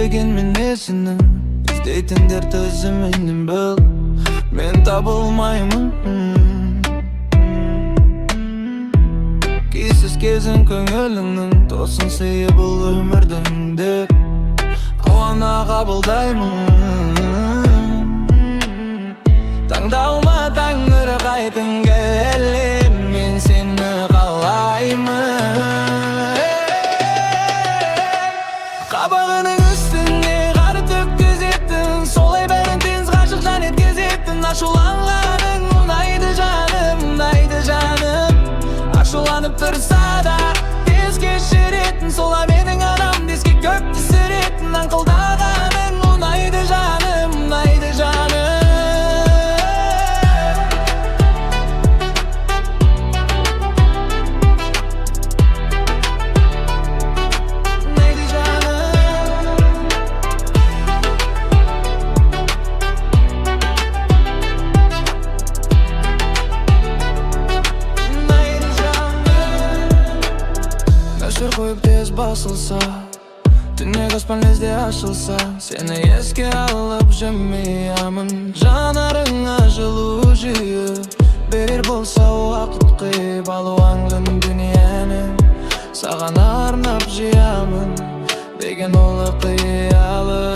деген мінезінің, іздейтіндер тізімінен біл, мен табылмаймын. Кейсіз кезін көңіліңнің, тосын сыйы бұл өмірдің деп ауана қабылдаймын. Таңдауыма тәңір қайтын келем, мен сені қалаймын. Қабағының үстіне қар төккізетін, солай бәрін тез ғашық жан еткізетін. Ашуланғаның ұнайды жаным, ұнайды жаным. Ашуланып тұрса да тез кешіретін, солай менің анам деске көп түсіретін. Аңқылдағаның ұнайды жаным, ұнайды жаным. Нөсер қойып тез басылса, түнек аспан лезде ашылса, сені еске алып жымиямын. Жанарыңа жылу жиып берер болса уақыт қиып, алуаңдың дүниені саған арнап жиямын деген олы қиялы.